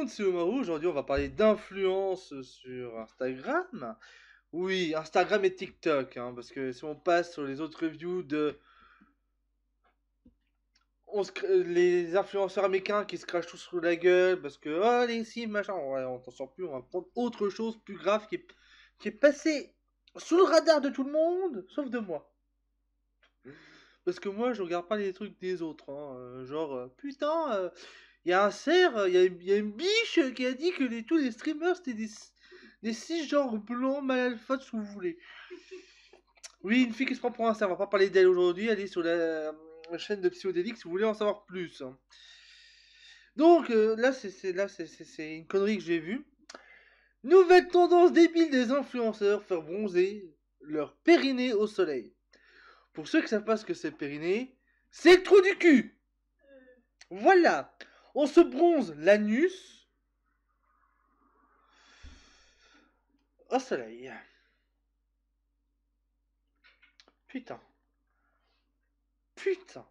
monde, c'est Omaru. Aujourd'hui, on va parler d'influence sur Instagram. Oui, Instagram et TikTok, hein, parce que si on passe sur les autres reviews de les influenceurs américains qui se crachent tous sur la gueule, parce que oh les cibles, machin, ouais, on t'en sort plus, on va prendre autre chose plus grave qui est passé sous le radar de tout le monde, sauf de moi. Parce que moi, je regarde pas les trucs des autres, hein, genre, putain, il y a un cerf, il y a une biche qui a dit que tous les streamers c'était des cisgenres blancs mal alpha, ce que vous voulez. Oui, une fille qui se prend pour un cerf, on va pas parler d'elle aujourd'hui, elle est sur la chaîne de Psychodélique si vous voulez en savoir plus, hein. Donc là, c'est une connerie que j'ai vue. Nouvelle tendance débile des influenceurs, faire bronzer leur périnée au soleil. Pour ceux qui savent pas ce que c'est le périnée, c'est le trou du cul. Voilà, on se bronze l'anus au soleil. Putain. Putain.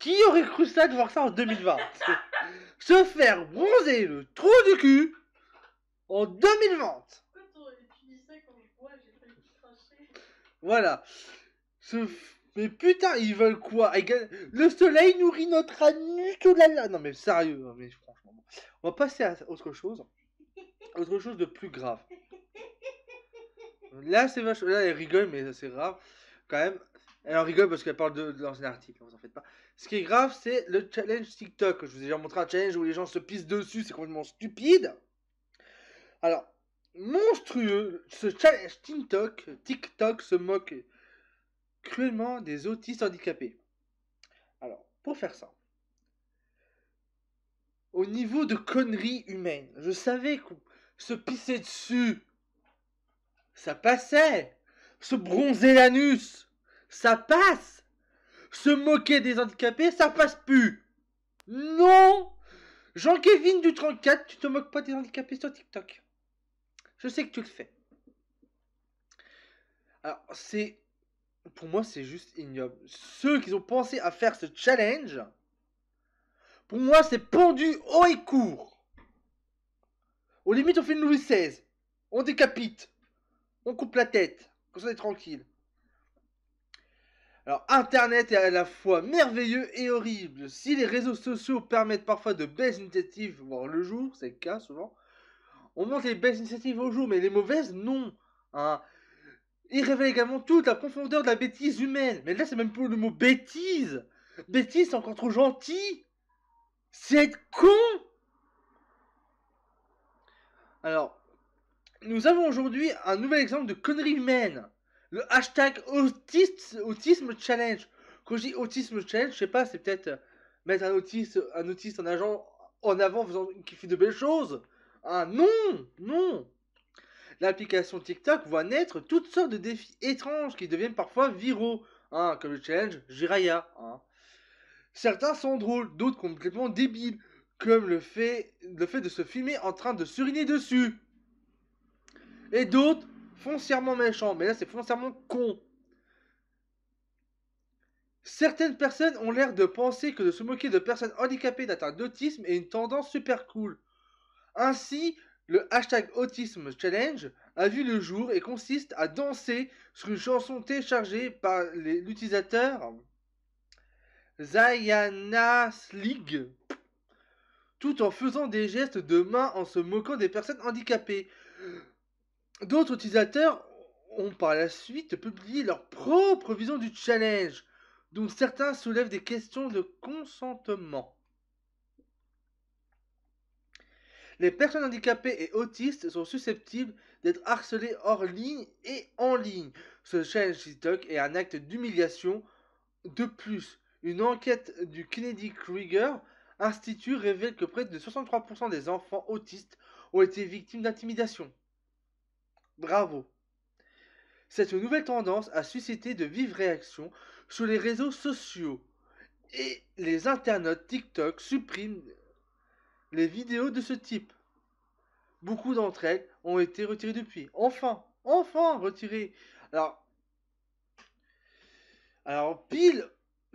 Qui aurait cru ça de voir ça en 2020? Se faire bronzer le trou du cul en 2020. Voilà. Mais putain, ils veulent quoi? Le soleil nourrit notre anus, tout là. Non mais sérieux, hein, mais franchement. On va passer à autre chose. Autre chose de plus grave. Là, c'est vachement. Là, elle rigole, mais c'est grave. Quand même. Elle en rigole parce qu'elle parle de l'ancien article, vous en faites pas. Ce qui est grave, c'est le challenge TikTok. Je vous ai déjà montré un challenge où les gens se pissent dessus, c'est complètement stupide. Alors, monstrueux, ce challenge TikTok se moque cruellement des autistes handicapés. Alors, pour faire ça, au niveau de conneries humaines, je savais que se pisser dessus, ça passait. Se bronzer l'anus, ça passe. Se moquer des handicapés, ça passe plus. Non. Jean-Kévin du 34, tu te moques pas des handicapés sur TikTok. Je sais que tu le fais. Alors, pour moi, c'est juste ignoble. Ceux qui ont pensé à faire ce challenge, pour moi, c'est pendu haut et court. Au limite, on fait une Louis XVI. On décapite. On coupe la tête. Comme ça, on est tranquille. Alors, Internet est à la fois merveilleux et horrible. Si les réseaux sociaux permettent parfois de belles initiatives voir le jour, c'est le cas souvent, on montre les belles initiatives au jour, mais les mauvaises, non. Hein. Il révèle également toute la profondeur de la bêtise humaine. Mais là, c'est même pas le mot bêtise. Bêtise, c'est encore trop gentil. C'est être con. Alors, nous avons aujourd'hui un nouvel exemple de connerie humaine. Le hashtag autisme challenge. Quand je dis autisme challenge, je sais pas, c'est peut-être mettre un autiste en avant qui fait de belles choses. Ah non, non. L'application TikTok voit naître toutes sortes de défis étranges qui deviennent parfois viraux, hein, comme le challenge Jiraya. Hein. Certains sont drôles, d'autres complètement débiles, comme le fait de se filmer en train de suriner dessus. Et d'autres foncièrement méchants, mais là c'est foncièrement con. Certaines personnes ont l'air de penser que de se moquer de personnes handicapées atteintes d'autisme est une tendance super cool. Ainsi, le hashtag Autisme Challenge a vu le jour et consiste à danser sur une chanson téléchargée par l'utilisateur Zayana Slig, tout en faisant des gestes de main en se moquant des personnes handicapées. D'autres utilisateurs ont par la suite publié leur propre vision du challenge, dont certains soulèvent des questions de consentement. Les personnes handicapées et autistes sont susceptibles d'être harcelées hors ligne et en ligne. Ce challenge TikTok est un acte d'humiliation. De plus, une enquête du Kennedy Krieger Institute révèle que près de 63% des enfants autistes ont été victimes d'intimidation. Bravo. Cette nouvelle tendance a suscité de vives réactions sur les réseaux sociaux et les internautes TikTok suppriment les vidéos de ce type. Beaucoup d'entre elles ont été retirées depuis. Enfin retirées. Alors pile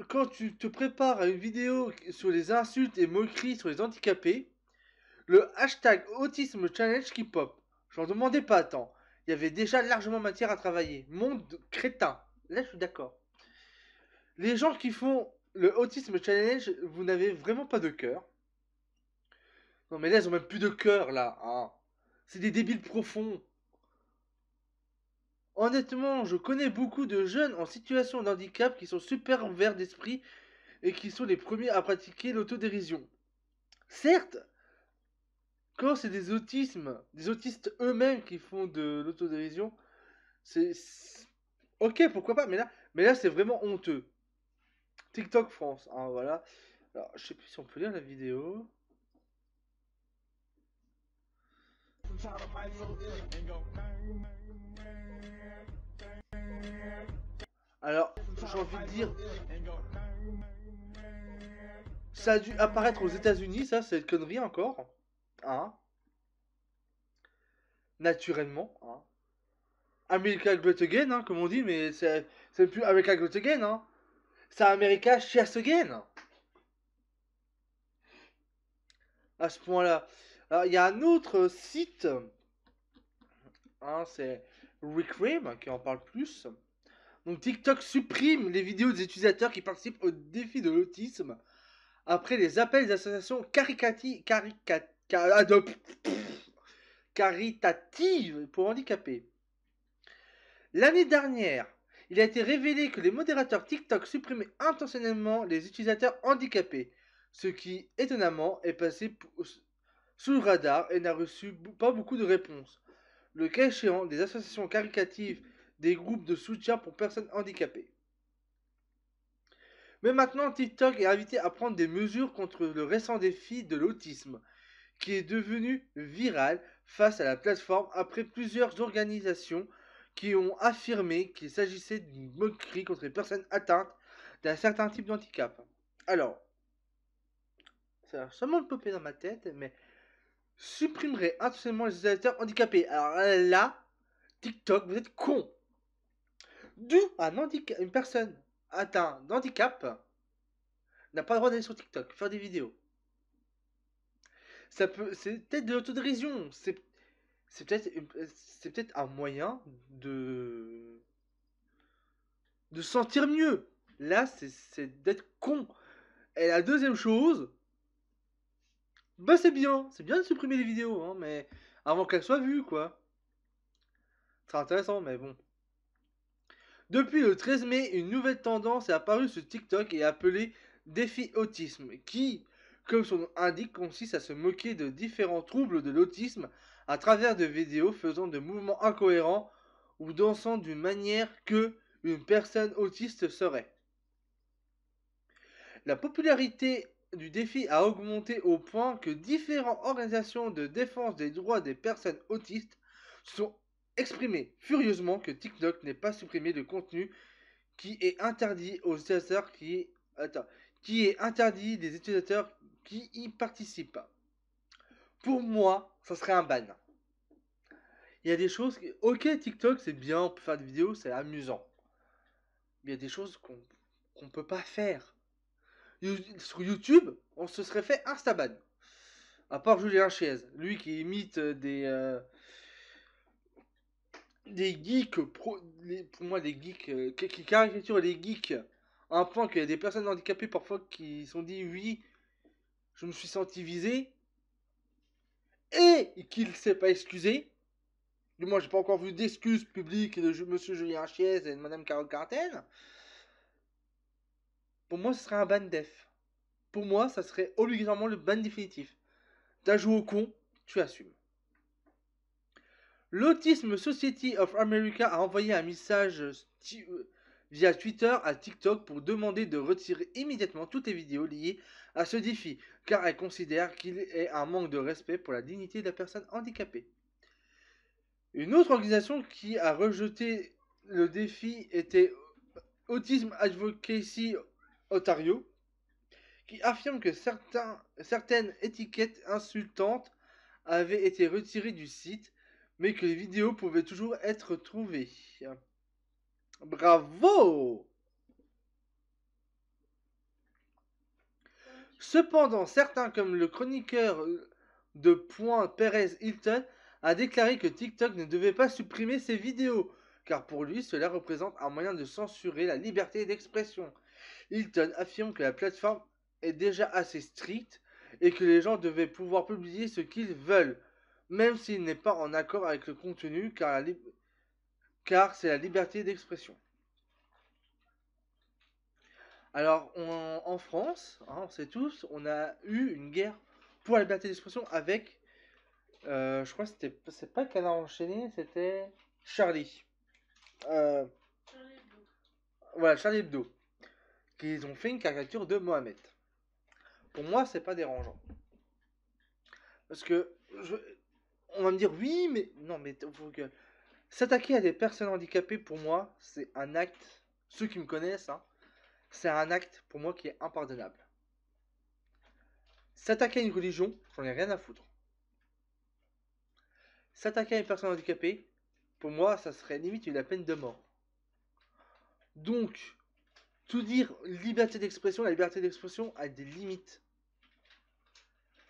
quand tu te prépares à une vidéo sur les insultes et moqueries sur les handicapés, le hashtag Autisme Challenge qui pop. J'en demandais pas tant. Il y avait déjà largement matière à travailler. Monde crétin. Là, je suis d'accord. Les gens qui font le Autisme Challenge, vous n'avez vraiment pas de cœur. Non, mais là, ils ont même plus de cœur, là. Hein. C'est des débiles profonds. Honnêtement, je connais beaucoup de jeunes en situation de handicap qui sont super ouverts d'esprit et qui sont les premiers à pratiquer l'autodérision. Certes, quand c'est des autistes eux-mêmes qui font de l'autodérision, c'est ok, pourquoi pas, mais là c'est vraiment honteux. TikTok France, hein, voilà. Alors, je sais plus si on peut lire la vidéo. Alors, j'ai envie de dire, ça a dû apparaître aux États-Unis, ça, c'est une connerie encore, hein, naturellement, hein. America Great Again, hein, comme on dit, mais c'est plus America Great Again, hein. C'est America Cheers Again. À ce point-là. Alors, il y a un autre site, hein, c'est Reclaim, qui en parle plus. Donc, TikTok supprime les vidéos des utilisateurs qui participent au défi de l'autisme après les appels des associations caritatives pour handicapés. L'année dernière, il a été révélé que les modérateurs TikTok supprimaient intentionnellement les utilisateurs handicapés, ce qui, étonnamment, est passé sous le radar et n'a reçu pas beaucoup de réponses. Le cas échéant, des associations caricatives, des groupes de soutien pour personnes handicapées. Mais maintenant, TikTok est invité à prendre des mesures contre le récent défi de l'autisme, qui est devenu viral face à la plateforme après plusieurs organisations qui ont affirmé qu'il s'agissait d'une moquerie contre les personnes atteintes d'un certain type d'handicap. Alors, ça a seulement le popé dans ma tête, mais supprimerait intentionnellement les utilisateurs handicapés. Alors là, TikTok, vous êtes con. D'où une personne atteinte d'handicap n'a pas le droit d'aller sur TikTok, faire des vidéos. Ça peut, c'est peut-être de l'autodérision, c'est peut-être un moyen de sentir mieux. Là, c'est d'être con. Et la deuxième chose, bah c'est bien de supprimer les vidéos, hein, mais avant qu'elles soient vues, quoi. C'est intéressant, mais bon. Depuis le 13 mai, une nouvelle tendance est apparue sur TikTok et est appelée défi autisme, qui, comme son nom indique, consiste à se moquer de différents troubles de l'autisme à travers de vidéos faisant de mouvements incohérents ou dansant d'une manière que une personne autiste serait. La popularité du défi a augmenté au point que différentes organisations de défense des droits des personnes autistes sont exprimées furieusement que TikTok n'ait pas supprimé le contenu qui est interdit aux utilisateurs qui est interdit des utilisateurs qui y participent. Pour moi, ça serait un ban. Il y a des choses ok, TikTok c'est bien, on peut faire des vidéos, c'est amusant. Mais il y a des choses qu'on peut pas faire. Sur YouTube, on se serait fait instaban. À part Julien Chiez, lui qui imite des geeks pour moi des geeks qui caricaturent les geeks à un point qu'il y a des personnes handicapées parfois qui sont dit oui, je me suis senti visé et qu'il ne s'est pas excusé. Du moins, j'ai pas encore vu d'excuses publiques de Monsieur Julien Chiez et de Madame Carole Cartel. Pour moi, ce serait un ban def. Pour moi, ça serait obligatoirement le ban définitif. T'as joué au con, tu assumes. L'Autism Society of America a envoyé un message via Twitter à TikTok pour demander de retirer immédiatement toutes les vidéos liées à ce défi, car elle considère qu'il est un manque de respect pour la dignité de la personne handicapée. Une autre organisation qui a rejeté le défi était Autism Advocacy Ontario, qui affirme que certaines étiquettes insultantes avaient été retirées du site, mais que les vidéos pouvaient toujours être trouvées. Bravo! Cependant, certains comme le chroniqueur de Perez Hilton a déclaré que TikTok ne devait pas supprimer ses vidéos, car pour lui, cela représente un moyen de censurer la liberté d'expression. Hilton affirme que la plateforme est déjà assez stricte et que les gens devaient pouvoir publier ce qu'ils veulent, même s'il n'est pas en accord avec le contenu, car c'est la liberté d'expression. Alors, en France, hein, on sait tous, on a eu une guerre pour la liberté d'expression avec, je crois que c'est pas Canard enchaîné, c'était Charlie. Charlie Hebdo. Voilà, Charlie Hebdo. Qu'ils ont fait une caricature de Mohamed. Pour moi, c'est pas dérangeant. Parce que, on va me dire, oui, mais non, mais faut que... S'attaquer à des personnes handicapées, pour moi, c'est un acte, ceux qui me connaissent, hein, c'est un acte, pour moi, qui est impardonnable. S'attaquer à une religion, j'en ai rien à foutre. S'attaquer à une personne handicapée, pour moi, ça serait limite la peine de mort. Donc, tout dire liberté d'expression, la liberté d'expression a des limites.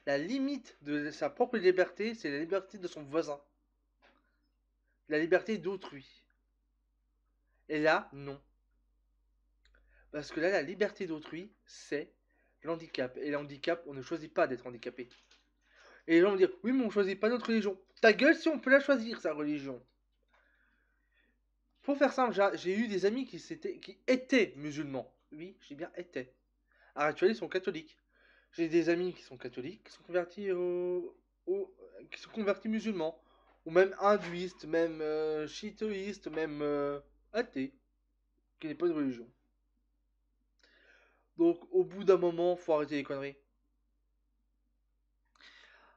La limite de sa propre liberté, c'est la liberté de son voisin. La liberté d'autrui. Et là, non. Parce que là, la liberté d'autrui, c'est l'handicap. Et l'handicap, on ne choisit pas d'être handicapé. Et les gens vont dire, oui, mais on ne choisit pas notre religion. Ta gueule si on peut la choisir, sa religion. Pour faire simple, j'ai eu des amis qui étaient musulmans. Oui, j'ai bien été. À l'actuel, ils sont catholiques. J'ai des amis qui sont catholiques, qui sont convertis qui sont convertis musulmans. Ou même hindouistes, même chiitoïstes, même athées. Qui n'est pas une religion. Donc, au bout d'un moment, faut arrêter les conneries.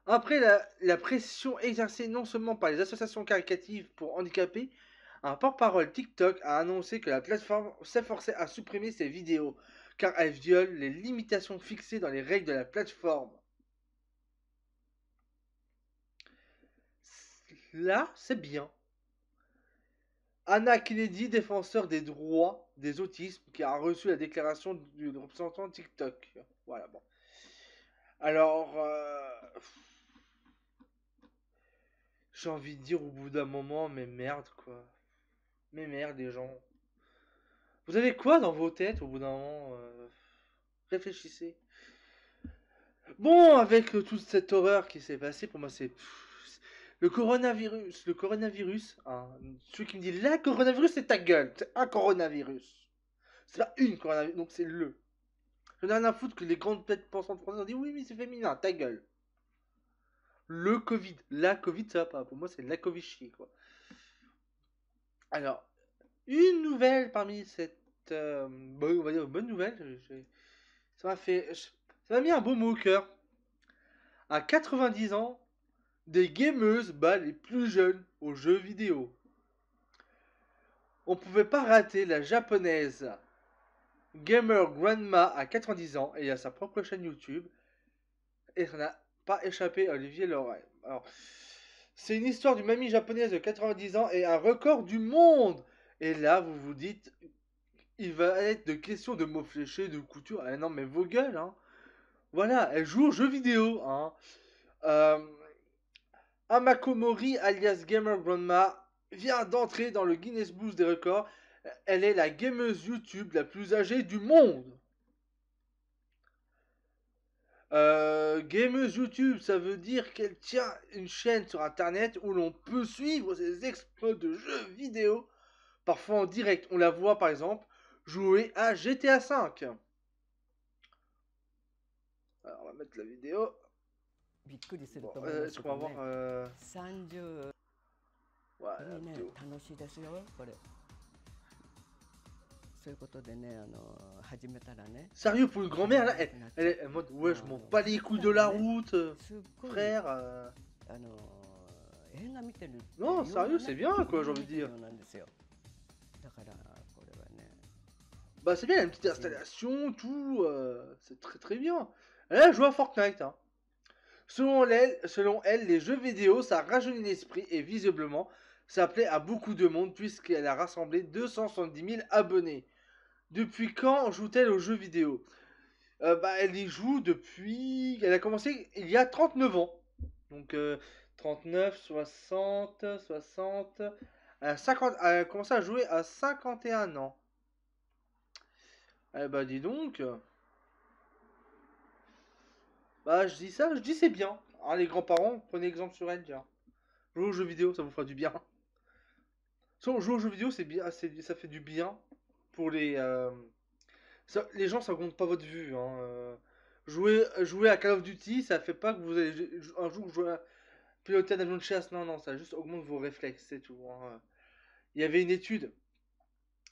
Après la pression exercée non seulement par les associations caritatives pour handicapés, un porte-parole TikTok a annoncé que la plateforme s'efforçait à supprimer ses vidéos, car elles violent les limitations fixées dans les règles de la plateforme. Là, c'est bien. Anna Kennedy, défenseur des droits des autismes, qui a reçu la déclaration du représentant de TikTok. Voilà, bon. Alors, j'ai envie de dire au bout d'un moment, mais merde, quoi. Mais merde, les gens. Vous avez quoi dans vos têtes au bout d'un moment Réfléchissez. Bon, avec toute cette horreur qui s'est passée, pour moi, c'est... Le coronavirus, hein, celui qui me dit la coronavirus, c'est ta gueule, c'est un coronavirus. C'est pas une coronavirus, donc c'est le. J'en ai rien à foutre que les grandes têtes pensantes françaises ont dit oui, mais c'est féminin, ta gueule. Le Covid, la Covid, ça va pas. Pour moi, c'est la Covid chier, quoi. Alors, une nouvelle parmi cette. On va dire bonne nouvelle. Ça m'a mis un beau mot au cœur. À 90 ans, des gameuses battent les plus jeunes aux jeux vidéo. On pouvait pas rater la japonaise Gamer Grandma à 90 ans et a sa propre chaîne YouTube. Et ça n'a pas échappé à Olivier Laurel. Alors, c'est une histoire d'une mamie japonaise de 90 ans et un record du monde. Et là, vous vous dites, il va être de question de mots fléchés, de couture. Ah non, mais vos gueules, hein. Voilà, elle joue aux jeux vidéo, hein. Amako Mori, alias Gamer Grandma, vient d'entrer dans le Guinness Book des records. Elle est la gameuse YouTube la plus âgée du monde. Gameuse YouTube, ça veut dire qu'elle tient une chaîne sur internet où l'on peut suivre ses exploits de jeux vidéo. Parfois en direct, on la voit par exemple jouer à GTA V. Alors on va mettre la vidéo. Bon, est-ce qu'on va voir voilà, la vidéo. Sérieux, pour une grand-mère là, elle est en mode ouais, je m'en bats les couilles de la route, frère. Non, sérieux, c'est bien quoi, j'ai envie de dire. Bah, c'est bien, il y a une petite installation, tout, c'est très très bien. Elle joue à Fortnite, hein. Selon elle, les jeux vidéo, ça rajeunit l'esprit et visiblement, ça plaît à beaucoup de monde puisqu'elle a rassemblé 270 000 abonnés. Depuis quand joue-t-elle aux jeux vidéo? Elle y joue depuis... Elle a commencé il y a 39 ans. Donc 39, 60, 60, 50, elle a commencé à jouer à 51 ans. Eh bah dis donc, bah je dis ça, je dis c'est bien. Hein, les grands-parents, prenez exemple sur elle, tiens. Jouer aux jeux vidéo, ça vous fera du bien. Jouer aux jeux vidéo, c'est bien, ça fait du bien pour les gens, ça compte pas votre vue. Hein. Jouer à Call of Duty, ça fait pas que vous allez un jour jouer à piloter un avion de chasse. Non, non, ça juste augmente vos réflexes, c'est tout. Hein. Il y avait une étude,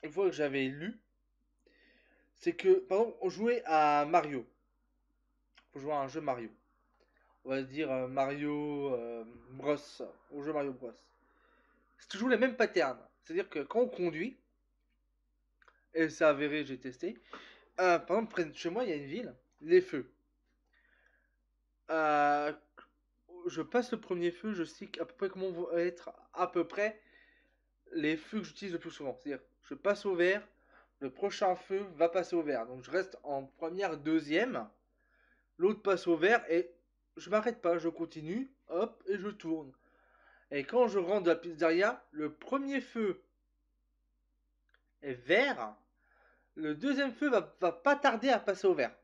une fois que j'avais lu, c'est que, par exemple, on jouait à Mario. Faut jouer à un jeu Mario. On va dire Mario Bros. Au jeu Mario Bros. C'est toujours les mêmes patterns. C'est-à-dire que quand on conduit, et c'est avéré, j'ai testé, par exemple, près de chez moi, il y a une ville, les feux. Euh, je passe le premier feu, je sais à peu près comment vont être à peu près les feux que j'utilise le plus souvent. C'est-à-dire, je passe au vert, le prochain feu va passer au vert. Donc je reste en première, deuxième, l'autre passe au vert et je m'arrête pas, je continue, hop, et je tourne. Et quand je rentre de la pizzeria, le premier feu est vert, le deuxième feu va pas tarder à passer au vert.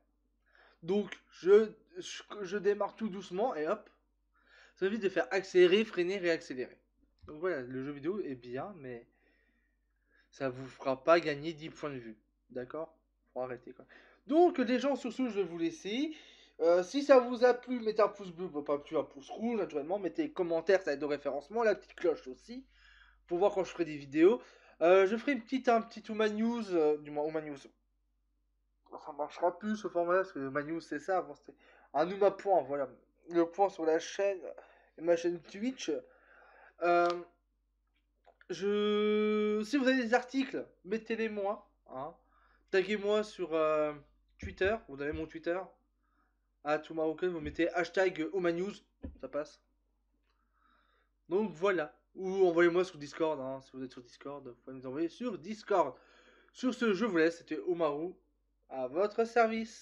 Donc je démarre tout doucement et hop, ça évite de faire accélérer, freiner, réaccélérer. Donc voilà, le jeu vidéo est bien, mais ça vous fera pas gagner 10 points de vue. D'accord? Faut arrêter quoi. Donc les gens, sur ce, je vais vous laisser. Si ça vous a plu, mettez un pouce bleu, pas plus un pouce rouge naturellement. Mettez commentaires, ça aide au référencement, la petite cloche aussi, pour voir quand je ferai des vidéos. Je ferai un petit Ouma News, du moins Ouma News. Ça marchera plus ce format parce que Ouma News c'est ça, avant c'était un Ouma Point, voilà. Le point sur la chaîne, ma chaîne Twitch. Euh, Si vous avez des articles, mettez-les moi. Hein. Taguez-moi sur Twitter. Vous avez mon Twitter. À tout marocain, vous mettez hashtag Omanews. Ça passe. Donc voilà. Ou envoyez-moi sur Discord. Hein. Si vous êtes sur Discord, vous pouvez nous envoyer sur Discord. Sur ce, je vous laisse. C'était Omaru. À votre service.